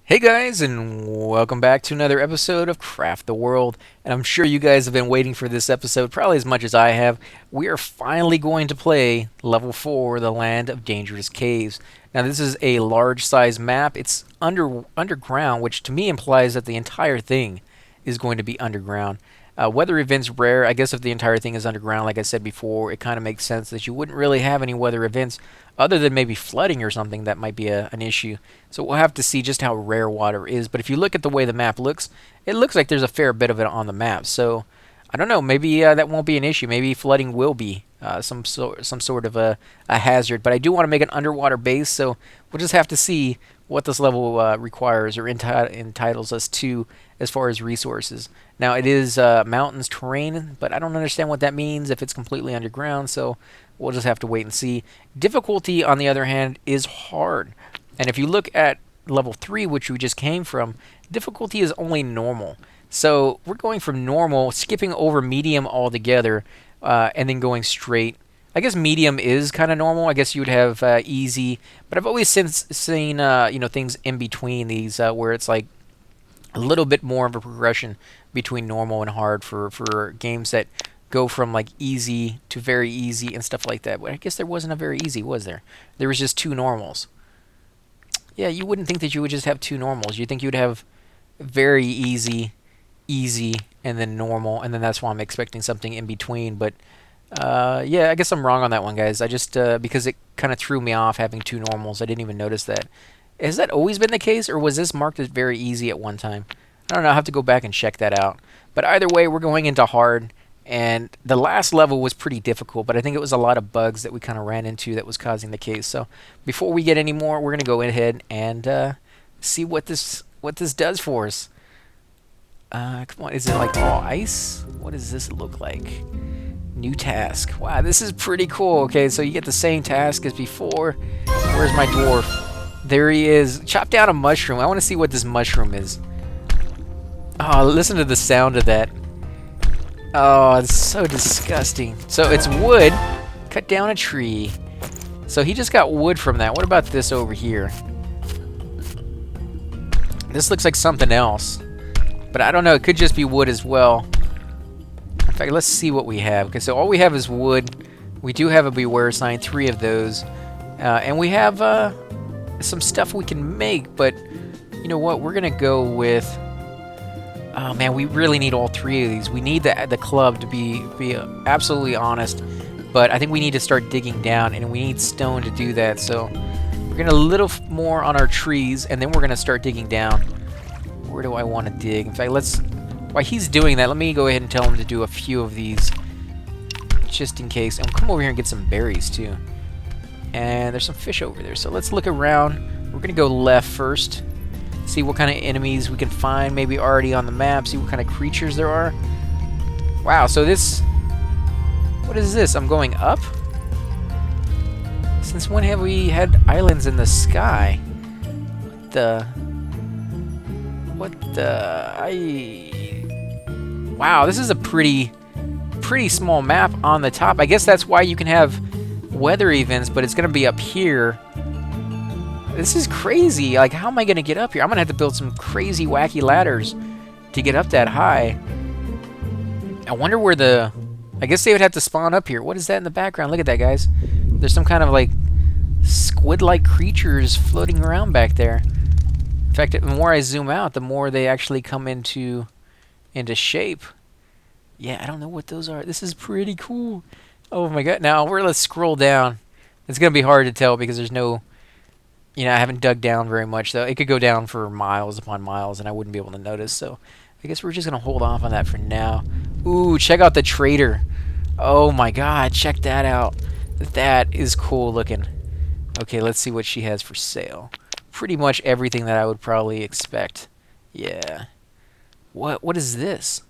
Hey guys, and welcome back to another episode of Craft the World. And I'm sure you guys have been waiting for this episode probably as much as I have. We are finally going to play Level 4, The Land of Dangerous Caves. Now, this is a large size map. It's underground, which to me implies that the entire thing is going to be underground. Weather events rare. I guess if the entire thing is underground, like I said before, it kind of makes sense that you wouldn't really have any weather events other than maybe flooding or something that might be an issue. So we'll have to see just how rare water is. But if you look at the way the map looks, it looks like there's a fair bit of it on the map. So I don't know. Maybe that won't be an issue. Maybe flooding will be some sort of a hazard. But I do want to make an underwater base, so we'll just have to see what this level requires or entitles us to as far as resources. Now it is mountains terrain, but I don't understand what that means if it's completely underground. So we'll just have to wait and see. Difficulty, on the other hand, is hard. And if you look at level 3, which we just came from, difficulty is only normal. So we're going from normal, skipping over medium altogether, and then going straight. I guess medium is kind of normal. I guess you would have easy, but I've always seen things in between these where it's like a little bit more of a progression between normal and hard for games that go from like easy to very easy and stuff like that. But I guess there wasn't a very easy, was there? There was just two normals. Yeah, you wouldn't think that you would just have two normals. You'd think you'd have very easy, easy, and then normal, and then that's why I'm expecting something in between. But yeah, I guess I'm wrong on that one, guys. I just because it kind of threw me off having two normals. I didn't even notice that. Has that always been the case, or was this marked as very easy at one time? I don't know. I'll have to go back and check that out. But either way, we're going into hard. And the last level was pretty difficult, but I think it was a lot of bugs that we kind of ran into that was causing the case. So before we get any more, we're going to go ahead and see what this does for us. Come on, is it like all ice? What does this look like? New task. Wow, this is pretty cool. Okay, so you get the same task as before. Where's my dwarf? There he is. Chop down a mushroom. I want to see what this mushroom is. Oh, listen to the sound of that. Oh, it's so disgusting. So it's wood. Cut down a tree. So he just got wood from that. What about this over here? This looks like something else. But I don't know. It could just be wood as well. In fact, let's see what we have. Okay, so all we have is wood. We do have a beware sign. 3 of those. And we have some stuff we can make. But you know what? We're going to go with... Oh man, we really need all 3 of these. We need the club to be absolutely honest, but I think we need to start digging down, and we need stone to do that. So we're gonna a little more on our trees, and then we're gonna start digging down. Where do I want to dig? In fact, while he's doing that, let me go ahead and tell him to do a few of these, just in case. And we'll come over here and get some berries too. And there's some fish over there. So let's look around. We're gonna go left first. See what kind of enemies we can find, maybe already on the map. See what kind of creatures there are. Wow, so this... What is this? I'm going up? Since when have we had islands in the sky? What the... Wow, this is a pretty small map on the top. I guess that's why you can have weather events, but it's going to be up here. This is crazy. Like, how am I going to get up here? I'm going to have to build some crazy, wacky ladders to get up that high. I wonder where the... I guess they would have to spawn up here. What is that in the background? Look at that, guys. There's some kind of, like, squid-like creatures floating around back there. In fact, the more I zoom out, the more they actually come into shape. Yeah, I don't know what those are. This is pretty cool. Oh, my God. Now, let's scroll down. It's going to be hard to tell because there's no... You know, I haven't dug down very much, though. It could go down for miles upon miles, and I wouldn't be able to notice. So I guess we're just going to hold off on that for now. Ooh, check out the trader. Oh, my God. Check that out. That is cool looking. Okay, let's see what she has for sale. Pretty much everything that I would probably expect. Yeah. What is this?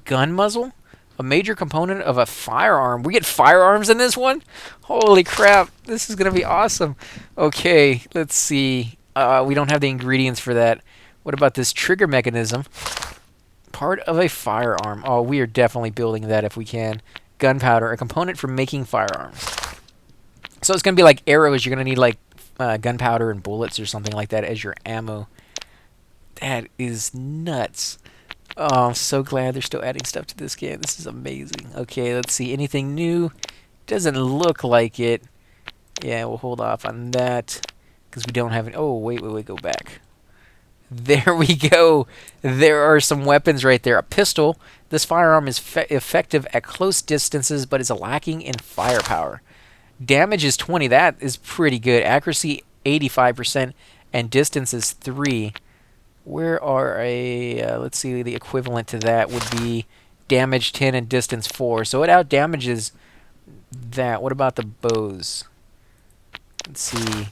Gun muzzle? A major component of a firearm. We get firearms in this one? Holy crap. This is going to be awesome. Okay, let's see. We don't have the ingredients for that. What about this trigger mechanism? Part of a firearm. Oh, we are definitely building that if we can. Gunpowder, a component for making firearms. So it's going to be like arrows. You're going to need like gunpowder and bullets or something like that as your ammo. That is nuts. Oh, I'm so glad they're still adding stuff to this game. This is amazing. Okay, let's see. Anything new? Doesn't look like it. Yeah, we'll hold off on that because we don't have any. Oh, wait, go back. There we go. There are some weapons right there. A pistol. This firearm is effective at close distances, but is lacking in firepower. Damage is 20. That is pretty good. Accuracy 85%, and distance is 3. Where are let's see, the equivalent to that would be damage 10 and distance 4. So it out damages that. What about the bows? Let's see.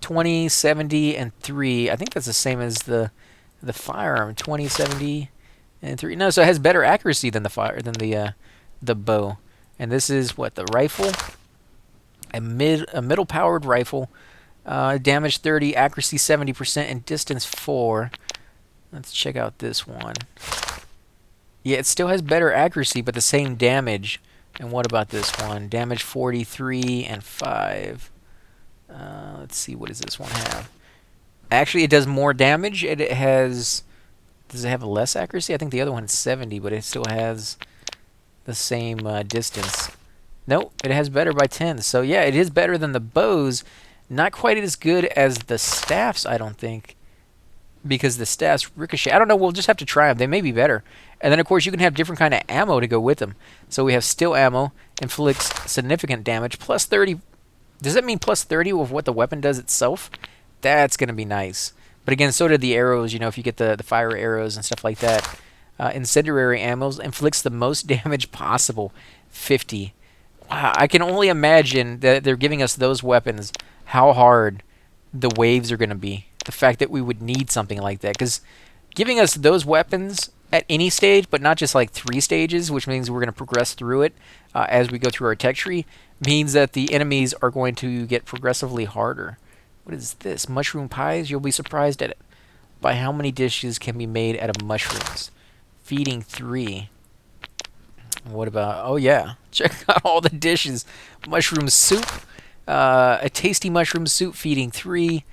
20, 70, and 3. I think that's the same as the firearm. 20, 70, and 3. No, so it has better accuracy than the bow. And this is what, the rifle? A middle powered rifle. Damage 30, accuracy 70%, and distance 4. Let's check out this one. Yeah, it still has better accuracy, but the same damage. And what about this one? Damage 43 and 5. Let's see, what does this one have? Actually, it does more damage. It has... Does it have less accuracy? I think the other one's 70, but it still has the same distance. Nope, it has better by 10. So yeah, it is better than the bows. Not quite as good as the staffs, I don't think. Because the staffs ricochet. I don't know, we'll just have to try them. They may be better. And then, of course, you can have different kind of ammo to go with them. So we have still ammo, inflicts significant damage, plus 30. Does that mean plus 30 of what the weapon does itself? That's going to be nice. But again, so did the arrows, you know, if you get the fire arrows and stuff like that. Incendiary ammo inflicts the most damage possible, 50. Wow, I can only imagine that they're giving us those weapons, how hard the waves are going to be. The fact that we would need something like that. Because giving us those weapons at any stage, but not just like 3 stages, which means we're going to progress through it as we go through our tech tree, means that the enemies are going to get progressively harder. What is this? Mushroom pies? You'll be surprised at it by how many dishes can be made out of mushrooms. Feeding 3. What about... Oh, yeah. Check out all the dishes. Mushroom soup. A tasty mushroom soup. Feeding 3.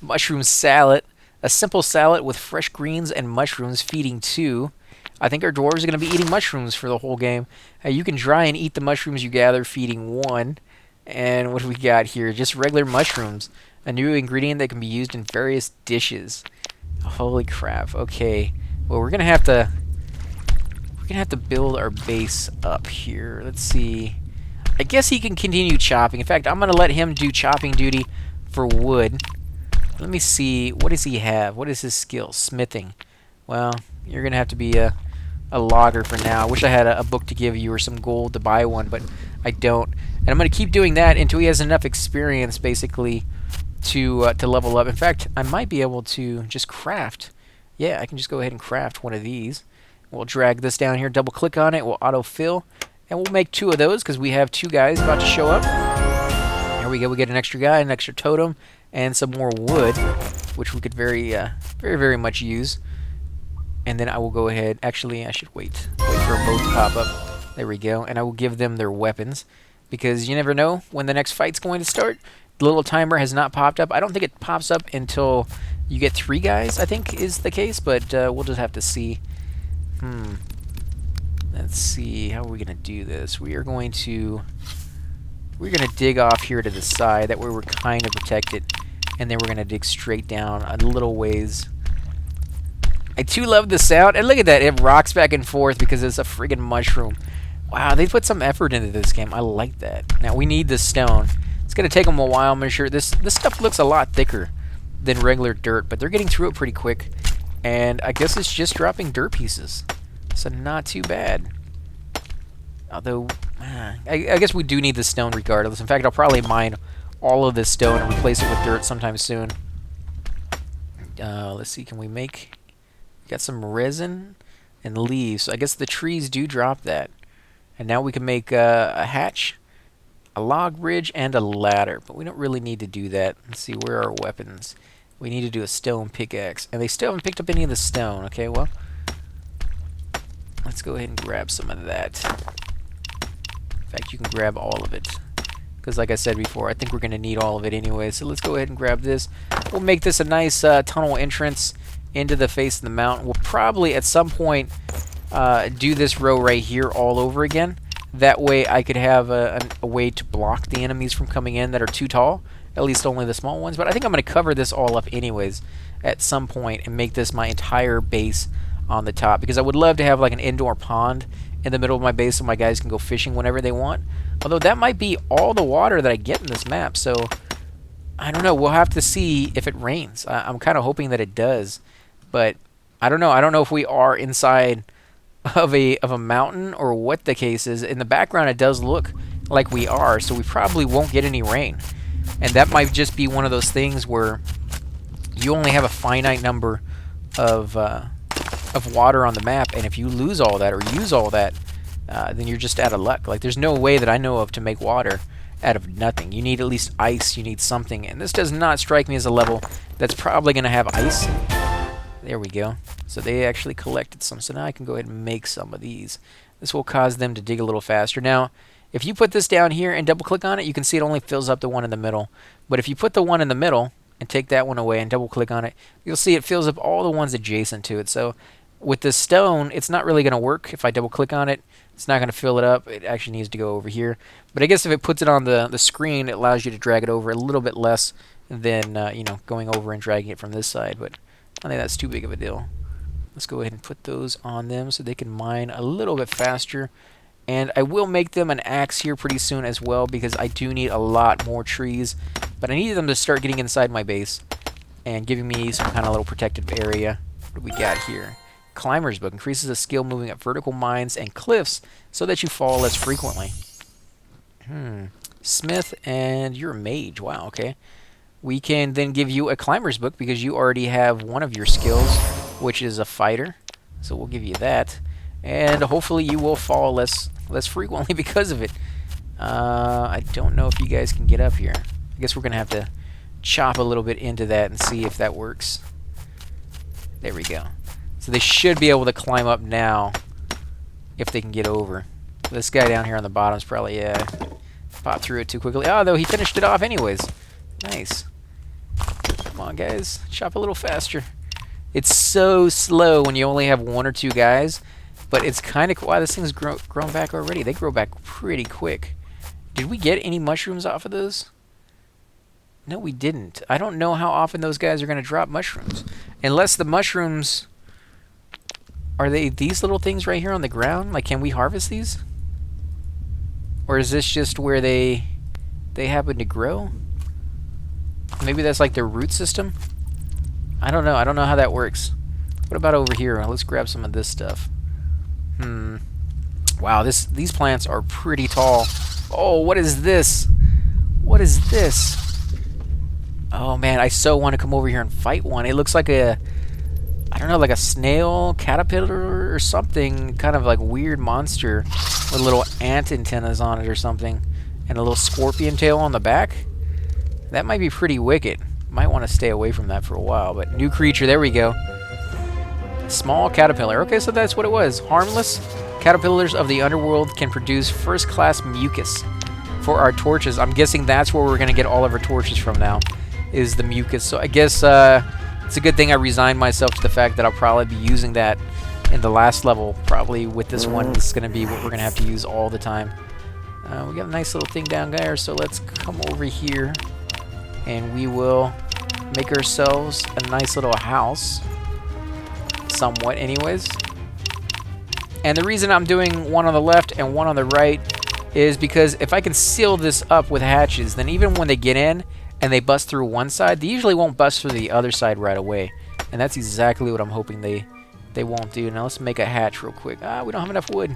Mushroom salad. A simple salad with fresh greens and mushrooms. Feeding 2. I think our dwarves are going to be eating mushrooms for the whole game. You can dry and eat the mushrooms you gather. Feeding 1. And what do we got here? Just regular mushrooms. A new ingredient that can be used in various dishes. Holy crap. Okay. Well, we're going to have to... We're going to have to build our base up here. Let's see. I guess he can continue chopping. In fact, I'm going to let him do chopping duty for wood. Let me see. What does he have? What is his skill? Smithing. Well, you're going to have to be a logger for now. I wish I had a book to give you or some gold to buy one, but I don't. And I'm going to keep doing that until he has enough experience, basically, to level up. In fact, I might be able to just craft. Yeah, I can just go ahead and craft one of these. We'll drag this down here, double click on it, we'll autofill, and we'll make 2 of those because we have 2 guys about to show up. There we go, we get an extra guy, an extra totem, and some more wood, which we could very much use. And then I will go ahead, actually I should wait for a boat to pop up. There we go, and I will give them their weapons because you never know when the next fight's going to start. The little timer has not popped up. I don't think it pops up until you get 3 guys, I think is the case, but we'll just have to see. Let's see, how are we going to do this? We're going to dig off here to the side, that way we're kind of protected, and then we're going to dig straight down a little ways. I too love the sound, and look at that, it rocks back and forth because it's a friggin' mushroom. Wow, they put some effort into this game. I like that. Now, we need this stone. It's going to take them a while, I'm sure. This stuff looks a lot thicker than regular dirt, but they're getting through it pretty quick. And I guess it's just dropping dirt pieces. So not too bad. Although, I guess we do need the stone regardless. In fact, I'll probably mine all of this stone and replace it with dirt sometime soon. Let's see, can we make... We got some resin and leaves. So I guess the trees do drop that. And now we can make a hatch, a log bridge, and a ladder. But we don't really need to do that. Let's see, where are our weapons? We need to do a stone pickaxe. And they still haven't picked up any of the stone. Okay, well, let's go ahead and grab some of that. In fact, you can grab all of it. Because like I said before, I think we're going to need all of it anyway. So let's go ahead and grab this. We'll make this a nice tunnel entrance into the face of the mountain. We'll probably at some point do this row right here all over again. That way I could have a way to block the enemies from coming in that are too tall. At least only the small ones. But I think I'm going to cover this all up anyways at some point and make this my entire base on the top. Because I would love to have like an indoor pond in the middle of my base so my guys can go fishing whenever they want. Although that might be all the water that I get in this map. So I don't know. We'll have to see if it rains. I'm kind of hoping that it does. But I don't know. I don't know if we are inside of a mountain or what the case is. In the background it does look like we are. So we probably won't get any rain. And that might just be one of those things where you only have a finite number of water on the map, and if you lose all that or use all that, then you're just out of luck. Like, there's no way that I know of to make water out of nothing. You need at least ice, you need something, and this does not strike me as a level that's probably going to have ice. There we go. So they actually collected some, so now I can go ahead and make some of these. This will cause them to dig a little faster. Now, if you put this down here and double click on it, you can see it only fills up the one in the middle. But if you put the one in the middle and take that one away and double click on it, you'll see it fills up all the ones adjacent to it. So with the stone, it's not really going to work. If I double click on it, it's not going to fill it up. It actually needs to go over here. But I guess if it puts it on the screen, it allows you to drag it over a little bit less than you know, going over and dragging it from this side. But I think that's too big of a deal. Let's go ahead and put those on them so they can mine a little bit faster. And I will make them an axe here pretty soon as well, because I do need a lot more trees. But I need them to start getting inside my base and giving me some kind of little protective area. What do we got here? Climber's Book. Increases the skill moving up vertical mines and cliffs so that you fall less frequently. Smith, and you're a mage. Wow, okay. We can then give you a Climber's Book because you already have one of your skills, which is a fighter. So we'll give you that. And hopefully you will fall less frequently because of it. I don't know if you guys can get up here. I guess we're going to have to chop a little bit into that and see if that works. There we go. So they should be able to climb up now if they can get over. This guy down here on the bottom is probably, yeah, popped through it too quickly. Oh, though he finished it off anyways. Nice. Come on, guys. Chop a little faster. It's so slow when you only have one or two guys. But it's kind of... Wow, this thing's grown back already. They grow back pretty quick. Did we get any mushrooms off of those? No, we didn't. I don't know how often those guys are going to drop mushrooms. Unless the mushrooms... Are they these little things right here on the ground? Like, can we harvest these? Or is this just where they happen to grow? Maybe that's like their root system? I don't know. I don't know how that works. What about over here? Let's grab some of this stuff. Wow, these plants are pretty tall. Oh, what is this? What is this? Oh man, I so want to come over here and fight one. It looks like a, I don't know, like a snail, caterpillar or something. Kind of like weird monster with little ant antennas on it or something. And a little scorpion tail on the back. That might be pretty wicked. Might want to stay away from that for a while. But new creature, there we go. Small caterpillar. Okay, so that's what it was. Harmless. Caterpillars of the underworld can produce first-class mucus for our torches. I'm guessing that's where we're going to get all of our torches from now, is the mucus. So I guess it's a good thing I resigned myself to the fact that I'll probably be using that in the last level. Probably with this one, this is going to be what we're going to have to use all the time. We got a nice little thing down there, so let's come over here and we will make ourselves a nice little house. Somewhat anyways. And the reason I'm doing one on the left and one on the right is because if I can seal this up with hatches, then even when they get in and they bust through one side, they usually won't bust through the other side right away. And that's exactly what I'm hoping they won't do. Now let's make a hatch real quick. We don't have enough wood.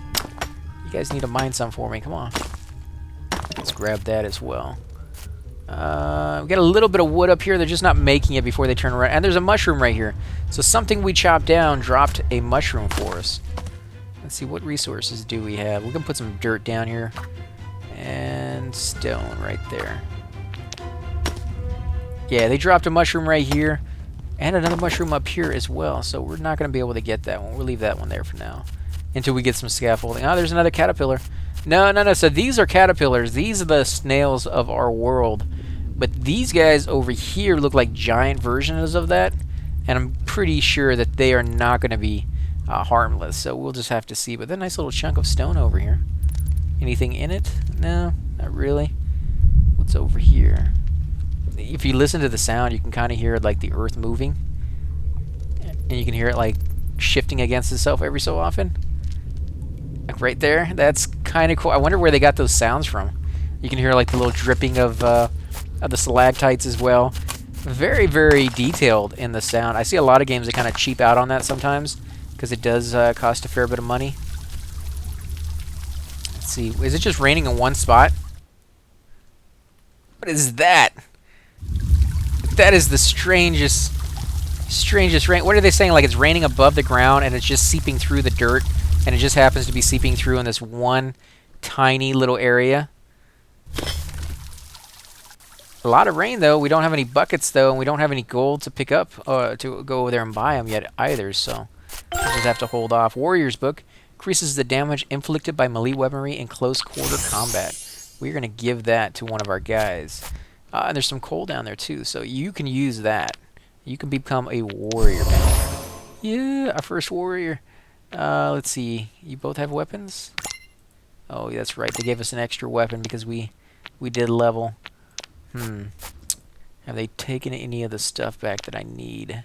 You guys need to mine some for me. Come on. Let's grab that as well. We got a little bit of wood up here. They're just not making it before they turn around. And there's a mushroom right here. So something we chopped down dropped a mushroom for us. Let's see, what resources do we have? We can put some dirt down here. And stone right there. Yeah, they dropped a mushroom right here. And another mushroom up here as well. So we're not going to be able to get that one. We'll leave that one there for now. Until we get some scaffolding. Oh, there's another caterpillar. No. So these are caterpillars. These are the snails of our world. But these guys over here look like giant versions of that. And I'm pretty sure that they are not going to be harmless. So we'll just have to see. But that nice little chunk of stone over here. Anything in it? No, not really. What's over here? If you listen to the sound, you can kind of hear like the earth moving. And you can hear it like shifting against itself every so often. Like right there. That's kind of cool. I wonder where they got those sounds from. You can hear like the little dripping of the stalactites as well. Very, very detailed in the sound. I see a lot of games that kind of cheap out on that sometimes because it does cost a fair bit of money. Let's see. Is it just raining in one spot? What is that? That is the strangest rain. What are they saying? Like it's raining above the ground and it's just seeping through the dirt, and it just happens to be seeping through in this one tiny little area. A lot of rain though. We don't have any buckets though, and we don't have any gold to pick up to go over there and buy them yet either. So we'll just have to hold off. Warrior's Book increases the damage inflicted by melee weaponry in close quarter combat. We're gonna give that to one of our guys. And there's some coal down there too, so you can use that. You can become a warrior now. Yeah, our first warrior. Let's see. You both have weapons? Oh, that's right. They gave us an extra weapon because we did level. Have they taken any of the stuff back that I need?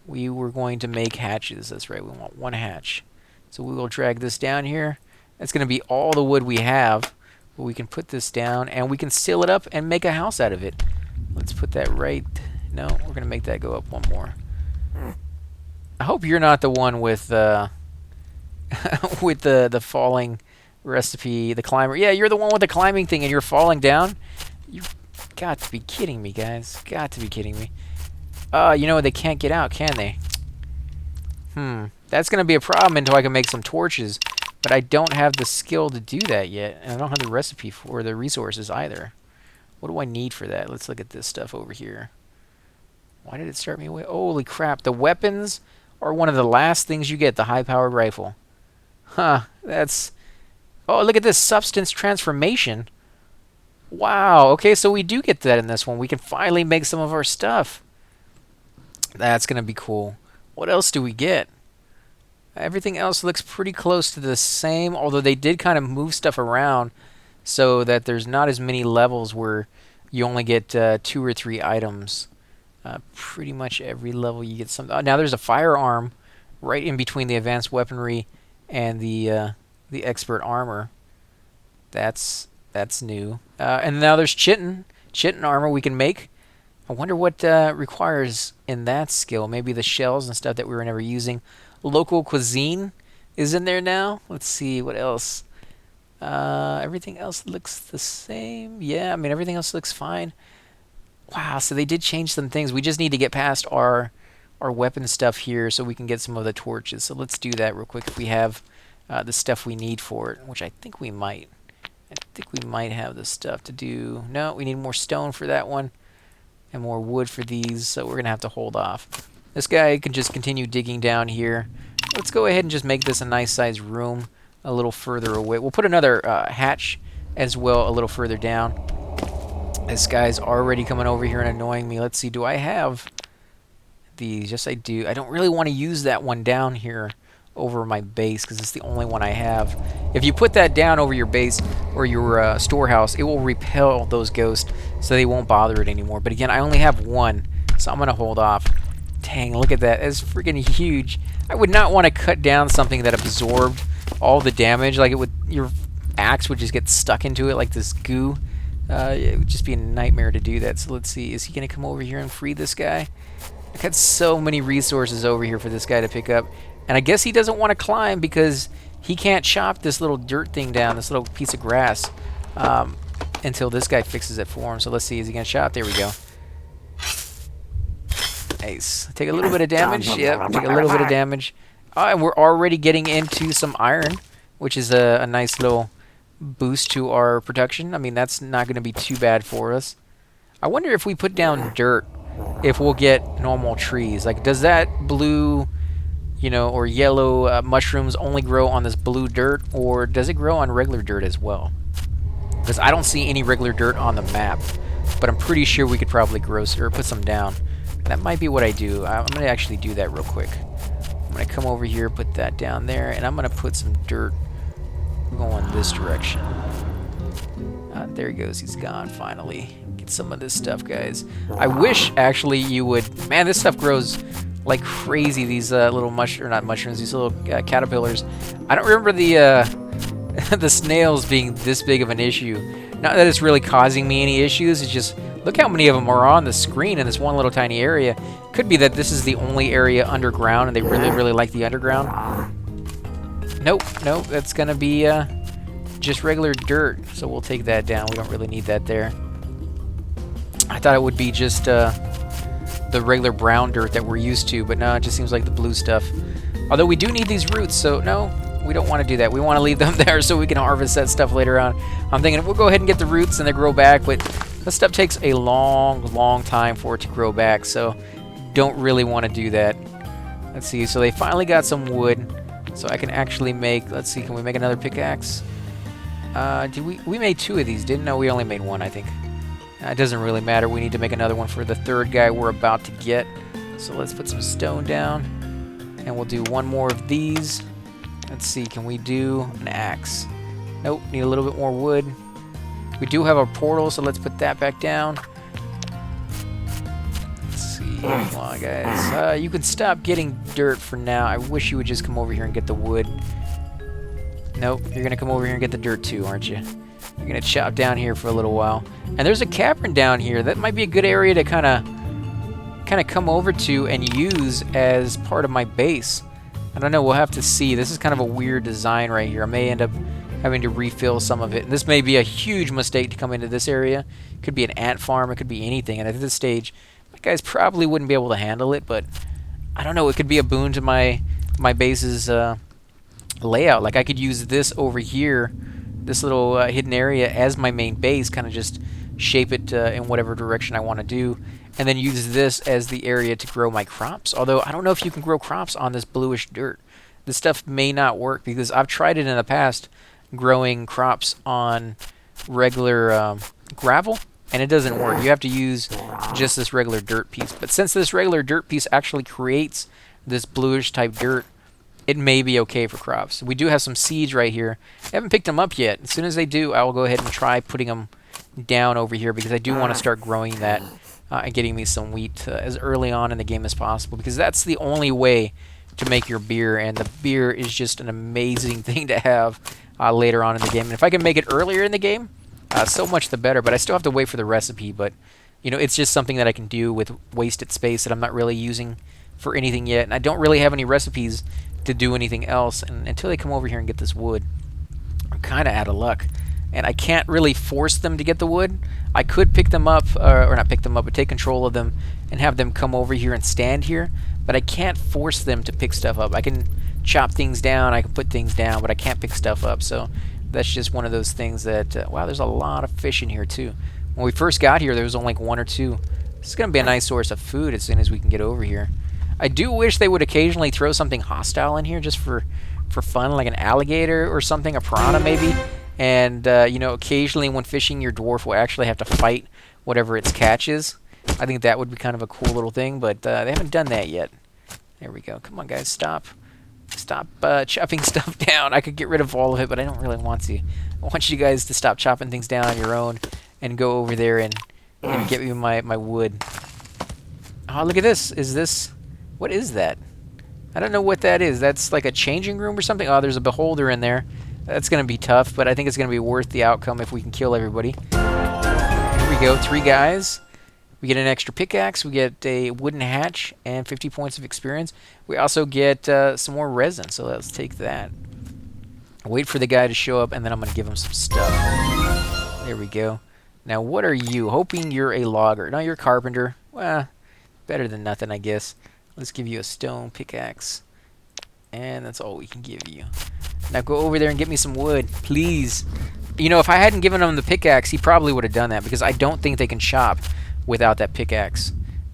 We were going to make hatches. That's right. We want one hatch. So we will drag this down here. That's going to be all the wood we have. But we can put this down, and we can seal it up and make a house out of it. Let's put that right... No, we're going to make that go up one more. I hope you're not the one with with the falling recipe, the climber. Yeah, you're the one with the climbing thing, and you're falling down? You've got to be kidding me, guys. Got to be kidding me. You know, they can't get out, can they? That's going to be a problem until I can make some torches. But I don't have the skill to do that yet. And I don't have the recipe for the resources either. What do I need for that? Let's look at this stuff over here. Why did it start me away? Holy crap. The weapons are one of the last things you get. The high-powered rifle. Huh. That's... Oh, look at this. Substance transformation. Wow. Okay, so we do get that in this one. We can finally make some of our stuff. That's going to be cool. What else do we get? Everything else looks pretty close to the same, although they did kind of move stuff around so that there's not as many levels where you only get 2 or 3 items. Pretty much every level you get something. Now there's a firearm right in between the advanced weaponry and the expert armor. That's new. And now there's chitin armor we can make. I wonder what requires in that skill. Maybe the shells and stuff that we were never using. Local cuisine is in there now. Let's see what else. Everything else looks the same. Yeah, I mean everything else looks fine. Wow, so they did change some things. We just need to get past our weapon stuff here so we can get some of the torches. So let's do that real quick if we have the stuff we need for it, which I think we might. I think we might have the stuff to do. No, we need more stone for that one and more wood for these, so we're going to have to hold off. This guy can just continue digging down here. Let's go ahead and just make this a nice sized room a little further away. We'll put another hatch as well a little further down. This guy's already coming over here and annoying me. Let's see, do I have these? Yes, I do. I don't really want to use that one down here over my base because it's the only one I have. If you put that down over your base or your storehouse, it will repel those ghosts so they won't bother it anymore. But again, I only have one, so I'm going to hold off. Dang, look at that. It's freaking huge. I would not want to cut down something that absorbed all the damage. Like it would, your axe would just get stuck into it like this goo. It would just be a nightmare to do that. So let's see. Is he going to come over here and free this guy? I've got so many resources over here for this guy to pick up. And I guess he doesn't want to climb because he can't chop this little dirt thing down, this little piece of grass, until this guy fixes it for him. So let's see. Is he going to chop? There we go. Nice. Take a little bit of damage. Yep, take a little bit of damage. And we're already getting into some iron, which is a nice little boost to our production. I mean, that's not going to be too bad for us. I wonder if we put down dirt, if we'll get normal trees. Like, does that blue, you know, or yellow mushrooms only grow on this blue dirt, or does it grow on regular dirt as well? Because I don't see any regular dirt on the map, but I'm pretty sure we could probably grow or put some down. That might be what I do. I'm going to actually do that real quick. I'm going to come over here, put that down there, and I'm going to put some dirt going this direction. There he goes. He's gone, finally. Get some of this stuff, guys. I wish, actually, you would... Man, this stuff grows like crazy, these little not mushrooms, these little caterpillars. I don't remember the the snails being this big of an issue. Not that it's really causing me any issues, it's just... Look how many of them are on the screen in this one little tiny area. Could be that this is the only area underground and they really, really like the underground. Nope, nope, that's gonna be just regular dirt. So we'll take that down. We don't really need that there. I thought it would be just the regular brown dirt that we're used to, but no, it just seems like the blue stuff. Although we do need these roots, so no, we don't want to do that. We want to leave them there so we can harvest that stuff later on. I'm thinking we'll go ahead and get the roots and they grow back, but this stuff takes a long time for it to grow back, so don't really want to do that. Let's see, so they finally got some wood, so I can actually make, let's see, can we make another pickaxe? We made 2 of these, didn't? No, we only made 1, I think. It doesn't really matter, we need to make another one for the 3rd guy we're about to get. So let's put some stone down, and we'll do 1 more of these. Let's see, can we do an axe? Nope, need a little bit more wood. We do have a portal, so let's put that back down. Let's see, come on guys. You can stop getting dirt for now. I wish you would just come over here and get the wood. Nope, you're gonna come over here and get the dirt too, aren't you? You're gonna chop down here for a little while. And there's a cavern down here. That might be a good area to kind of come over to and use as part of my base. I don't know, we'll have to see. This is kind of a weird design right here. I may end up having to refill some of it. And this may be a huge mistake to come into this area. It could be an ant farm, it could be anything. And at this stage, my guys probably wouldn't be able to handle it, but I don't know, it could be a boon to my base's layout. Like I could use this over here, this little hidden area as my main base, kind of just shape it in whatever direction I want to do, and then use this as the area to grow my crops. Although I don't know if you can grow crops on this bluish dirt. This stuff may not work because I've tried it in the past growing crops on regular gravel, and it doesn't work. You have to use just this regular dirt piece. But since this regular dirt piece actually creates this bluish type dirt, it may be okay for crops. We do have some seeds right here. I haven't picked them up yet. As soon as I do, I will go ahead and try putting them down over here because I do want to start growing that and getting me some wheat as early on in the game as possible, because that's the only way to make your beer, and the beer is just an amazing thing to have later on in the game. And if I can make it earlier in the game, so much the better, but I still have to wait for the recipe. But you know, it's just something that I can do with wasted space that I'm not really using for anything yet, and I don't really have any recipes to do anything else. And until they come over here and get this wood, I'm kind of out of luck, and I can't really force them to get the wood. I could pick them up, or not pick them up, but take control of them and have them come over here and stand here, but I can't force them to pick stuff up. I can chop things down, I can put things down, but I can't pick stuff up. So that's just one of those things that, wow, there's a lot of fish in here too. When we first got here, there was only like 1 or 2. This is going to be a nice source of food as soon as we can get over here. I do wish they would occasionally throw something hostile in here just for fun, like an alligator or something, a piranha maybe. And, you know, occasionally when fishing, your dwarf will actually have to fight whatever its catch is. I think that would be kind of a cool little thing, but they haven't done that yet. There we go. Come on, guys, stop. Stop chopping stuff down. I could get rid of all of it, but I don't really want to. I want you guys to stop chopping things down on your own and go over there and get me my wood. Oh, look at this. Is this... What is that? I don't know what that is. That's like a changing room or something. Oh, there's a beholder in there. That's going to be tough, but I think it's going to be worth the outcome if we can kill everybody. Here we go. 3 guys. We get an extra pickaxe. We get a wooden hatch and 50 points of experience. We also get some more resin, so let's take that. Wait for the guy to show up, and then I'm going to give him some stuff. There we go. Now, what are you? Hoping you're a logger. No, you're a carpenter. Well, better than nothing, I guess. Let's give you a stone pickaxe. And that's all we can give you. Now go over there and get me some wood, please. You know, if I hadn't given him the pickaxe, he probably would have done that, because I don't think they can chop without that pickaxe.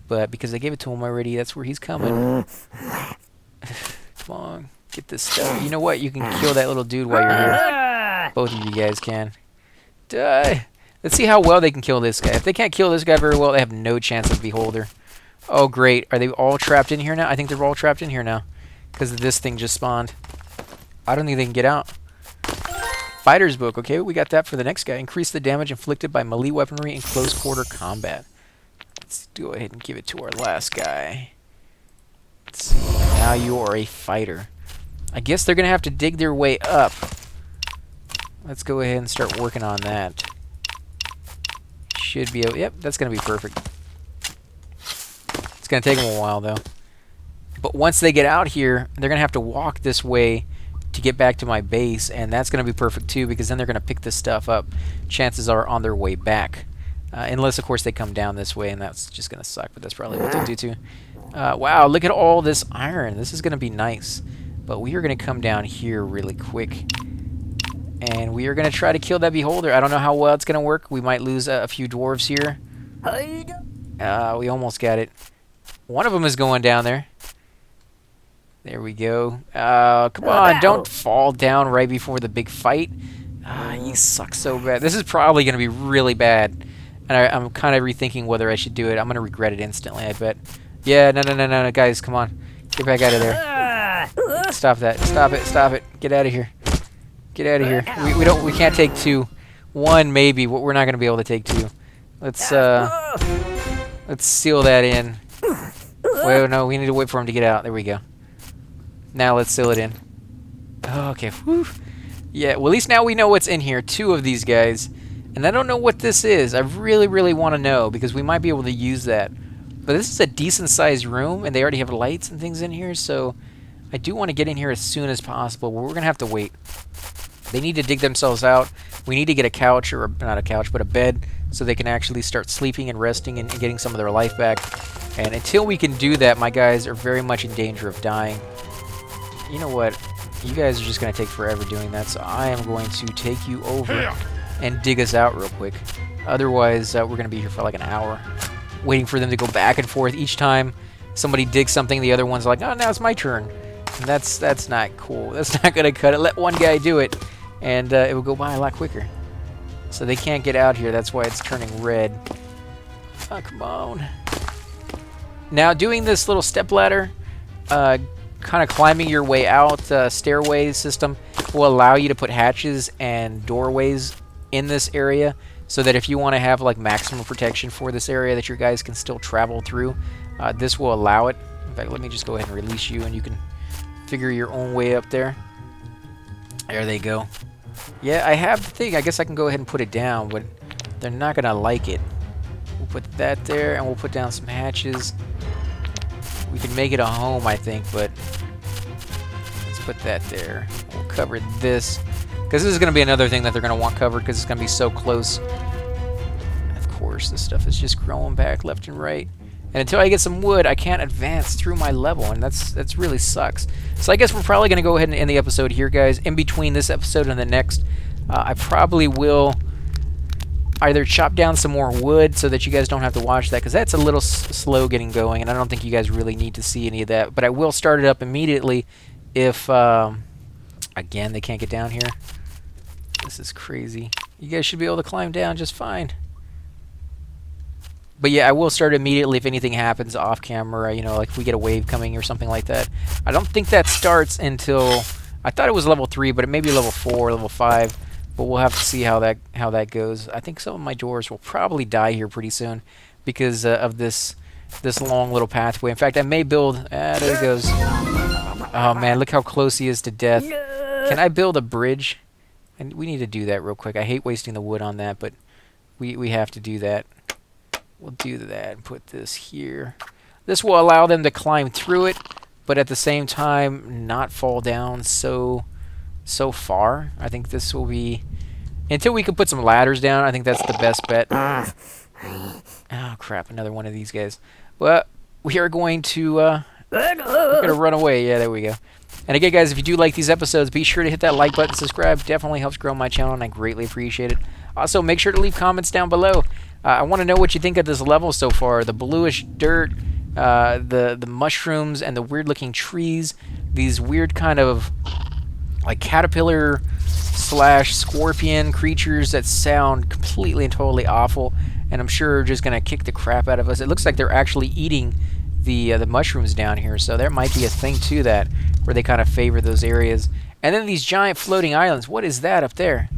But because I gave it to him already, that's where he's coming. Come on, get this stuff. You know what? You can kill that little dude while you're here. Both of you guys can. Die. Let's see how well they can kill this guy. If they can't kill this guy very well, they have no chance of Beholder. Oh, great. Are they all trapped in here now? I think they're all trapped in here now. Because this thing just spawned. I don't think they can get out. Fighter's Book. Okay, we got that for the next guy. Increase the damage inflicted by melee weaponry in close quarter combat. Let's go ahead and give it to our last guy. Let's see. Now you are a fighter. I guess they're going to have to dig their way up. Let's go ahead and start working on that. Should be able... Yep, that's going to be perfect. It's going to take them a while, though. But once they get out here, they're going to have to walk this way to get back to my base, and that's going to be perfect, too, because then they're going to pick this stuff up. Chances are on their way back. Unless, of course, they come down this way, and that's just going to suck, but that's probably what they'll do, too. Wow, look at all this iron. This is going to be nice. But we are going to come down here really quick. And we are going to try to kill that beholder. I don't know how well it's going to work. We might lose a few dwarves here. We almost got it. One of them is going down there. There we go. Come on, don't fall down right before the big fight. You suck so bad. This is probably going to be really bad. And I'm kind of rethinking whether I should do it. I'm going to regret it instantly, I bet. Yeah, no, guys, come on. Get back out of there. Stop that. Stop it. Stop it. Get out of here. Get out of here. We can't take two. One maybe, but we're not going to be able to take two. Let's seal that in. Wait, no, we need to wait for him to get out. There we go. Now let's seal it in. Oh, okay. Whew. Yeah, well, at least now we know what's in here. Two of these guys. And I don't know what this is. I really, really want to know, because we might be able to use that. But this is a decent-sized room, and they already have lights and things in here, so I do want to get in here as soon as possible. But we're going to have to wait. They need to dig themselves out. We need to get a couch, or not a couch, but a bed, so they can actually start sleeping and resting and getting some of their life back. And until we can do that, my guys are very much in danger of dying. You know what? You guys are just going to take forever doing that, so I am going to take you over and dig us out real quick. Otherwise, we're going to be here for like an hour, waiting for them to go back and forth. Each time somebody digs something, the other one's like, oh, now it's my turn. And that's not cool. That's not going to cut it. Let one guy do it, and it will go by a lot quicker. So they can't get out here. That's why it's turning red. Oh, come on. Now, doing this little stepladder, kind of climbing your way out, stairway system, will allow you to put hatches and doorways in this area, so that if you want to have like maximum protection for this area that your guys can still travel through, this will allow it. In fact, let me just go ahead and release you, and you can figure your own way up there. There they go. Yeah, I have the thing. I guess I can go ahead and put it down, but they're not going to like it. We'll put that there, and we'll put down some hatches. We can make it a home, I think, but let's put that there. We'll cover this, because this is going to be another thing that they're going to want covered, because it's going to be so close. Of course, this stuff is just growing back left and right. And until I get some wood, I can't advance through my level, and that's really sucks. So I guess we're probably going to go ahead and end the episode here, guys. In between this episode and the next, I probably will either chop down some more wood so that you guys don't have to watch that, because that's a little slow getting going, and I don't think you guys really need to see any of that. But I will start it up immediately if, again, they can't get down here. This is crazy. You guys should be able to climb down just fine. But yeah, I will start immediately if anything happens off camera, you know, like if we get a wave coming or something like that. I don't think that starts until, I thought it was level 3, but it may be level 4, level 5. But we'll have to see how that goes. I think some of my doors will probably die here pretty soon because of this long little pathway. In fact, I may build, there it goes. Oh man, look how close he is to death. Can I build a bridge? And we need to do that real quick. I hate wasting the wood on that, but we have to do that. We'll do that and put this here. This will allow them to climb through it, but at the same time not fall down so far. I think this will be, until we can put some ladders down, I think that's the best bet. Oh crap, another one of these guys. Well, we are going to we're gonna run away. Yeah, there we go. And again, guys, if you do like these episodes, be sure to hit that like button, subscribe. Definitely helps grow my channel, and I greatly appreciate it. Also, make sure to leave comments down below. I want to know what you think of this level so far. The bluish dirt, the mushrooms, and the weird-looking trees. These weird kind of like caterpillar / scorpion creatures that sound completely and totally awful, and I'm sure are just gonna kick the crap out of us. It looks like they're actually eating the mushrooms down here. So there might be a thing to that where they kind of favor those areas. And then these giant floating islands. What is that up there?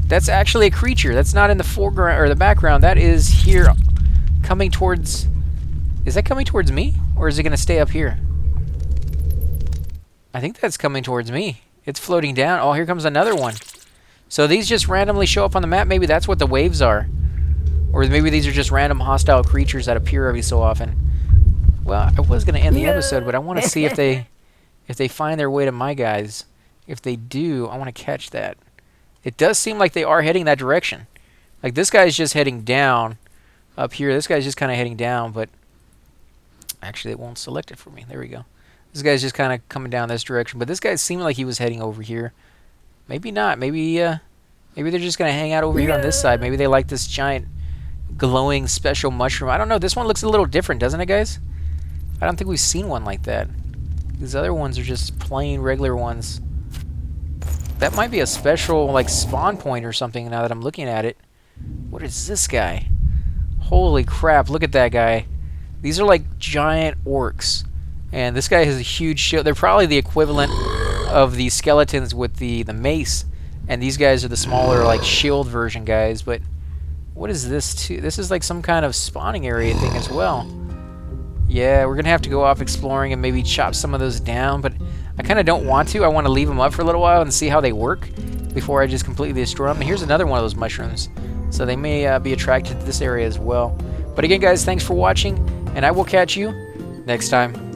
That's actually a creature. That's not in the foreground or the background. That is here, coming towards. Is that coming towards me, or is it going to stay up here? I think that's coming towards me. It's floating down. Oh, here comes another one. So these just randomly show up on the map. Maybe that's what the waves are. Or maybe these are just random hostile creatures that appear every so often. Well, I was going to end the episode, but I want to see if they find their way to my guys. If they do, I want to catch that. It does seem like they are heading that direction. Like this guy's just heading down up here. This guy's just kind of heading down, but actually it won't select it for me. There we go. This guy's just kind of coming down this direction, but this guy seemed like he was heading over here. Maybe not. Maybe maybe they're just going to hang out over here on this side. Maybe they like this giant glowing special mushroom. I don't know. This one looks a little different, doesn't it, guys? I don't think we've seen one like that. These other ones are just plain regular ones. That might be a special like spawn point or something now that I'm looking at it. What is this guy? Holy crap, look at that guy. These are like giant orcs. And this guy has a huge shield. They're probably the equivalent of the skeletons with the mace. And these guys are the smaller like shield version guys. But what is this too? This is like some kind of spawning area thing as well. Yeah, we're going to have to go off exploring and maybe chop some of those down. But I kind of don't want to. I want to leave them up for a little while and see how they work before I just completely destroy them. And here's another one of those mushrooms. So they may be attracted to this area as well. But again, guys, thanks for watching. And I will catch you next time.